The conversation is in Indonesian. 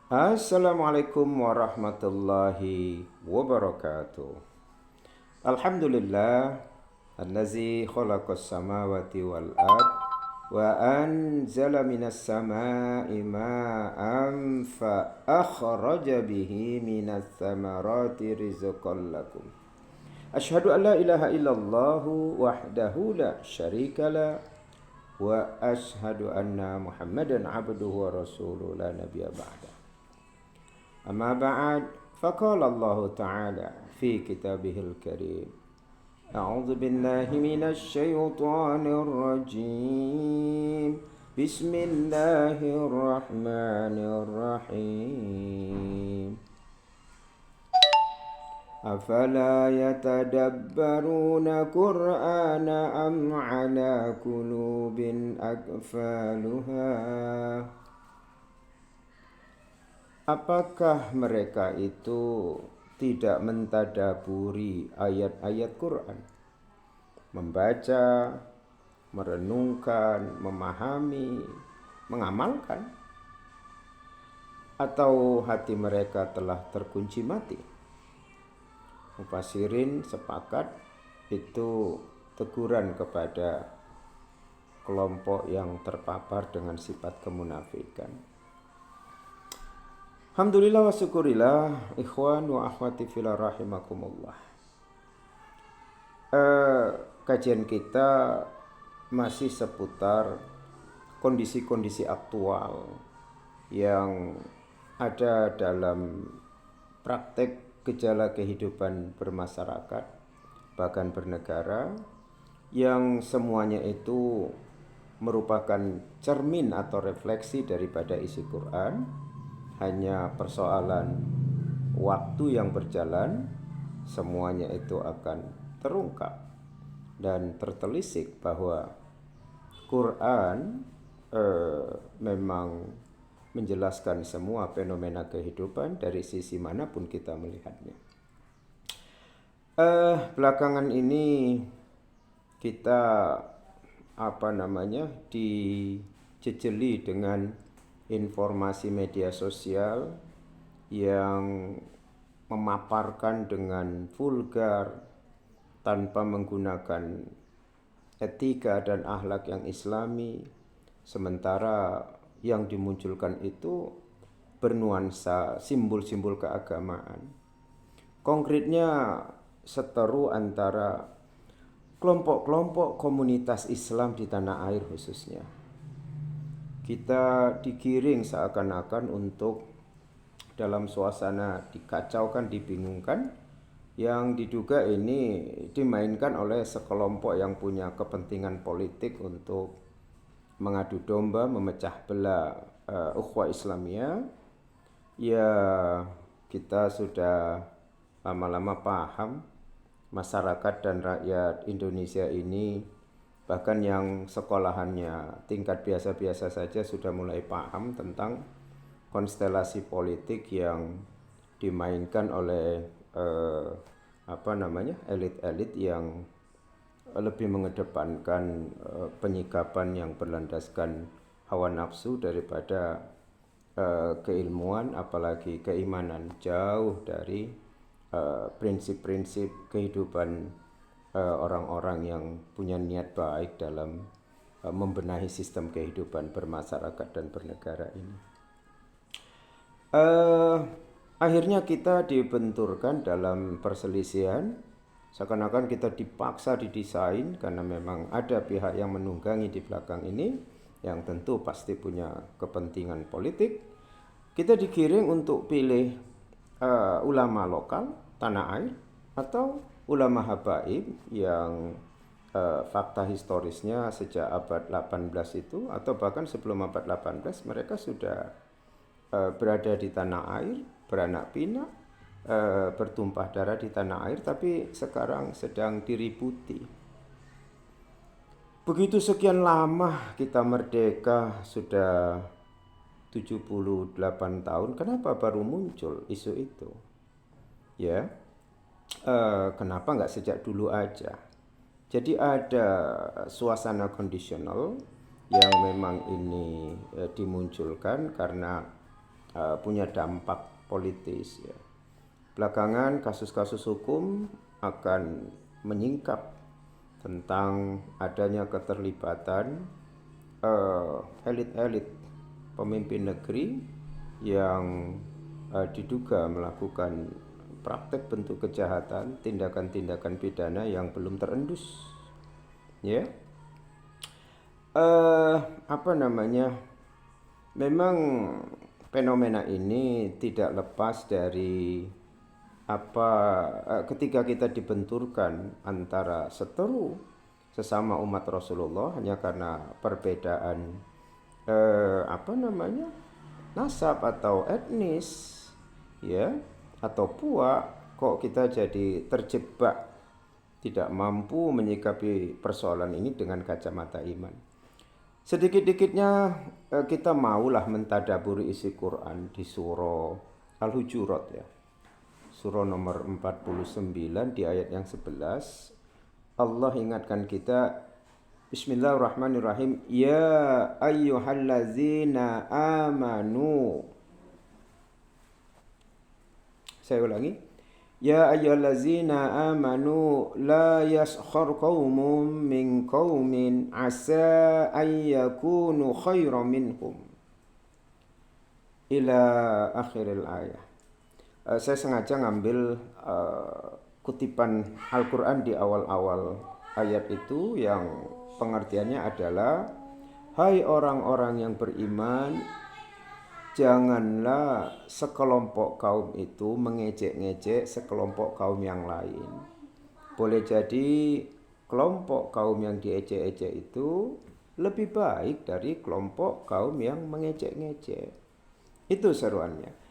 Assalamualaikum warahmatullahi wabarakatuh. Alhamdulillah allazi khalaqas samawati wal ard wa anzala minas samai ma'an fa akhraja bihi minas samarati rizqan lakum. Asyhadu an la ilaha illallah wahdahu la syarika la wa asyhadu anna Muhammadan abduhu wa rasuluhu la nabiyya ba'da. أما بعد فقال الله تعالى في كتابه الكريم أعوذ بالله من الشيطان الرجيم بسم الله الرحمن الرحيم أفلا يتدبرون قرآن أم على قلوب أقفالها. Apakah mereka itu tidak mentadaburi ayat-ayat Quran, membaca, merenungkan, memahami, mengamalkan, atau hati mereka telah terkunci mati? Mufassirin sepakat itu teguran kepada kelompok yang terpapar dengan sifat kemunafikan. Alhamdulillah wa syukurillah, ikhwan wa akhwati fillah rahimakumullah. Kajian kita masih seputar kondisi-kondisi aktual yang ada dalam praktek gejala kehidupan bermasyarakat, bahkan bernegara, yang semuanya itu merupakan cermin atau refleksi daripada isi Quran. Hanya persoalan waktu yang berjalan, semuanya itu akan terungkap dan tertelisik bahwa Quran memang menjelaskan semua fenomena kehidupan dari sisi manapun kita melihatnya. Belakangan ini kita dijejeli dengan informasi media sosial yang memaparkan dengan vulgar tanpa menggunakan etika dan akhlak yang islami, sementara yang dimunculkan itu bernuansa simbol-simbol keagamaan. Konkretnya seteru antara kelompok-kelompok komunitas Islam di tanah air khususnya. Kita digiring seakan-akan untuk dalam suasana dikacaukan, dibingungkan, yang diduga ini dimainkan oleh sekelompok yang punya kepentingan politik untuk mengadu domba, memecah belah ukhuwah Islamiyah. Ya, kita sudah lama-lama paham masyarakat dan rakyat Indonesia ini, bahkan yang sekolahannya tingkat biasa-biasa saja sudah mulai paham tentang konstelasi politik yang dimainkan oleh elit-elit yang lebih mengedepankan penyikapan yang berlandaskan hawa nafsu daripada keilmuan, apalagi keimanan, jauh dari prinsip-prinsip kehidupan orang-orang yang punya niat baik dalam membenahi sistem kehidupan bermasyarakat dan bernegara ini. Akhirnya kita dibenturkan dalam perselisihan, seakan-akan kita dipaksa didesain karena memang ada pihak yang menunggangi di belakang ini, yang tentu pasti punya kepentingan politik. Kita digiring untuk pilih ulama lokal tanah air atau ulama habaib yang fakta historisnya sejak abad 18 itu, atau bahkan sebelum abad 18 mereka sudah berada di tanah air, beranak pinak, bertumpah darah di tanah air, tapi sekarang sedang diributi. Begitu sekian lama kita merdeka, sudah 78 tahun, kenapa baru muncul isu itu? Ya, kenapa nggak sejak dulu aja? Jadi ada suasana kondisional yang memang ini dimunculkan karena punya dampak politis ya. Belakangan kasus-kasus hukum akan menyingkap tentang adanya keterlibatan elit-elit pemimpin negeri yang diduga melakukan praktek bentuk kejahatan, tindakan-tindakan pidana yang belum terendus. Ya, memang fenomena ini tidak lepas dari ketika kita dibenturkan antara seteru sesama umat Rasulullah hanya karena perbedaan nasab atau etnis ya, atau puak, kok kita jadi terjebak tidak mampu menyikapi persoalan ini dengan kacamata iman. Sedikit-dikitnya kita maulah mentadaburi isi Quran di surah Al-Hujurat ya. Surah nomor 49 di ayat yang 11. Allah ingatkan kita, Bismillahirrahmanirrahim, ya ayyuhallazina amanu. Saya ulangi. Ya ayyuhallazina amanu la yaskhar qaumun min qaumin asa an yakunu khairan minhum ila akhiril ayat. Saya sengaja ngambil kutipan Al-Quran di awal-awal ayat itu yang pengertiannya adalah, hai orang-orang yang beriman, janganlah sekelompok kaum itu mengejek-ngejek sekelompok kaum yang lain. Boleh jadi kelompok kaum yang diejek-ejek itu lebih baik dari kelompok kaum yang mengejek-ngejek. Itu seruannya.